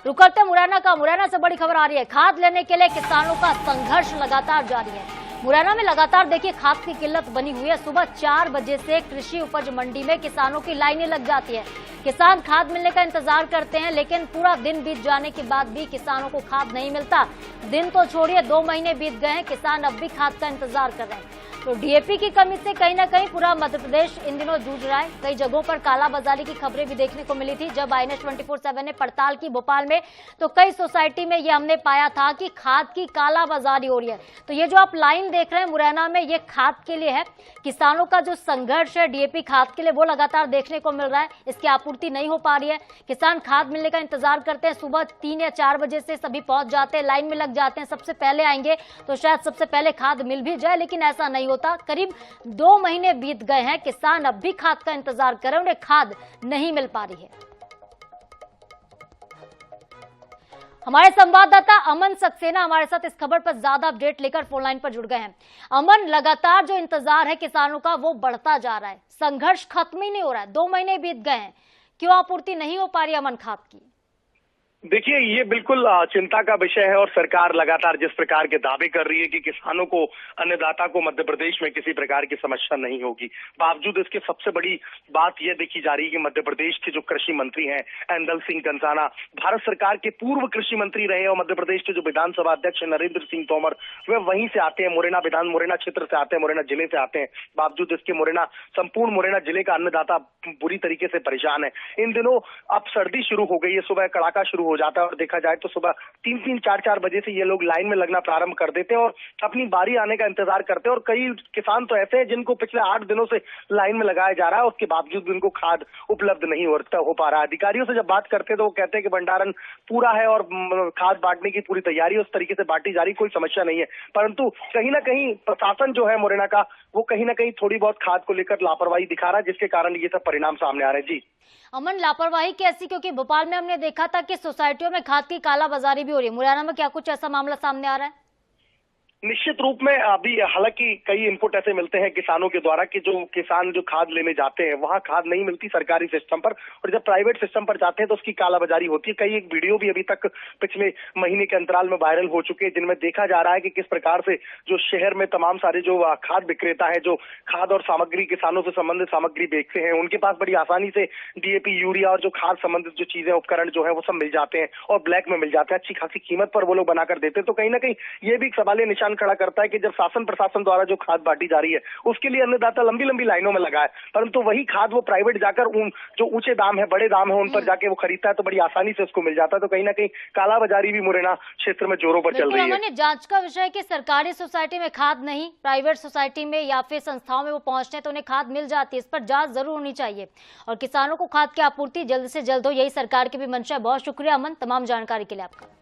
रुक करते मुरैना से बड़ी खबर आ रही है। खाद लेने के लिए किसानों का संघर्ष लगातार जारी है। मुरैना में लगातार देखिए खाद की किल्लत बनी हुई है। सुबह 4 बजे से कृषि उपज मंडी में किसानों की लाइनें लग जाती है। किसान खाद मिलने का इंतजार करते हैं, लेकिन पूरा दिन बीत जाने के बाद भी किसानों को खाद नहीं मिलता। दिन तो छोड़िए, 2 महीने बीत गए हैं, किसान अब भी खाद का इंतजार कर रहे हैं। तो डीएपी की कमी से कहीं ना कहीं पूरा मध्य प्रदेश इन दिनों जूझ रहा है। कई जगहों पर कालाबाजारी की खबरें भी देखने को मिली थी। जब INS 24/7 ने पड़ताल की भोपाल में, तो कई सोसाइटी में ये हमने पाया था कि खाद की कालाबाजारी हो रही है। तो ये जो आप लाइन देख रहे हैं मुरैना में, ये खाद के लिए है। किसानों का जो संघर्ष है डीएपी खाद के लिए, वो लगातार देखने को मिल रहा है। इसकी आपूर्ति नहीं हो पा रही है। किसान खाद मिलने का इंतजार करते हैं। सुबह 3 या 4 बजे से सभी पहुंच जाते हैं, लाइन में लग जाते हैं। सबसे पहले आएंगे तो शायद सबसे पहले खाद मिल भी जाए, लेकिन ऐसा नहीं होता। करीब 2 महीने बीत गए हैं, किसान अब भी खाद का इंतजार कर रहे हैं, उन्हें खाद नहीं मिल पा रही है। हमारे संवाददाता अमन सक्सेना हमारे साथ इस खबर पर ज्यादा अपडेट लेकर फोन लाइन पर जुड़ गए हैं। अमन, लगातार जो इंतजार है किसानों का वो बढ़ता जा रहा है, संघर्ष खत्म ही नहीं हो रहा है। 2 महीने बीत गए हैं, क्यों आपूर्ति नहीं हो पा रही अमन खाद की? देखिए, ये बिल्कुल चिंता का विषय है और सरकार लगातार जिस प्रकार के दावे कर रही है कि किसानों को, अन्नदाता को मध्य प्रदेश में किसी प्रकार की समस्या नहीं होगी, बावजूद इसके सबसे बड़ी बात यह देखी जा रही है कि मध्य प्रदेश के जो कृषि मंत्री हैं ऐंदल सिंह कंसाना, भारत सरकार के पूर्व कृषि मंत्री रहे और मध्य प्रदेश के जो विधानसभा अध्यक्ष नरेंद्र सिंह तोमर, वे वहीं से आते हैं, मुरैना क्षेत्र से आते हैं, मुरैना जिले से आते हैं। बावजूद इसके संपूर्ण मुरैना जिले का अन्नदाता बुरी तरीके से परेशान है। इन दिनों अब सर्दी शुरू हो गई है, सुबह कड़ाका शुरू हो जाता है और देखा जाए तो सुबह 3-3, 4-4 बजे से ये लोग लाइन में लगना प्रारंभ कर देते हैं और अपनी बारी आने का इंतजार करते हैं। और कई किसान तो ऐसे हैं जिनको पिछले 8 दिनों से लाइन में लगाया जा रहा है, उसके बावजूद भी उनको खाद उपलब्ध नहीं हो पा रहा है। अधिकारियों से जब बात करते हैं तो वो कहते हैं कि भंडारण पूरा है और खाद बांटने की पूरी तैयारी उस तरीके से बांटी जा रही, कोई समस्या नहीं है। परंतु कहीं ना कहीं प्रशासन जो है मुरैना का, वो कहीं ना कहीं थोड़ी बहुत खाद को लेकर लापरवाही दिखा रहा है, जिसके कारण ये सब परिणाम सामने आ रहे हैं। जी अमन, लापरवाही कैसी? क्योंकि भोपाल में हमने देखा था कि सोसाइटियों में खाद की कालाबाजारी भी हो रही है। मुरैना में क्या कुछ ऐसा मामला सामने आ रहा है? निश्चित रूप में अभी हालांकि कई इनपुट ऐसे मिलते हैं किसानों के द्वारा कि जो किसान जो खाद लेने जाते हैं वहां खाद नहीं मिलती सरकारी सिस्टम पर, और जब प्राइवेट सिस्टम पर जाते हैं तो उसकी कालाबाजारी होती है। कई एक वीडियो भी अभी तक पिछले महीने के अंतराल में वायरल हो चुके हैं, जिनमें देखा जा रहा है कि किस प्रकार से जो शहर में तमाम सारे जो खाद विक्रेता है, जो खाद और सामग्री, किसानों से संबंधित सामग्री बेचते हैं, उनके पास बड़ी आसानी से डीएपी, यूरिया और जो खाद संबंधित जो चीजें, उपकरण जो है वो सब मिल जाते हैं और ब्लैक में मिल जाते हैं, अच्छी खासी कीमत पर वो लोग बनाकर देते हैं। तो कहीं ना कहीं ये भी एक सवालिया निशान खड़ा करता है कि जब शासन प्रशासन द्वारा जो खाद बांटी जा रही है उसके लिए अन्नदाता लंबी लंबी लाइनों में लगा है, परंतु वही खाद वो प्राइवेट जाकर उन जो ऊंचे दाम है, बड़े दाम है, उन पर जाके वो खरीदता है तो बड़ी आसानी से उसको मिल जाता है। तो कहीं ना कहीं कालाबाजारी भी मुरैना क्षेत्र में जोरों पर चल रही है। जांच का विषय है कि सरकारी सोसाइटी में खाद नहीं, प्राइवेट सोसाइटी में या फिर संस्थाओं में वो पहुंचते हैं तो उन्हें खाद मिल जाती है। इस पर जांच जरूर होनी चाहिए और किसानों को खाद की आपूर्ति जल्द से जल्द हो, यही सरकार की भी मंशा है। बहुत शुक्रिया अमन, तमाम जानकारी के लिए आपका।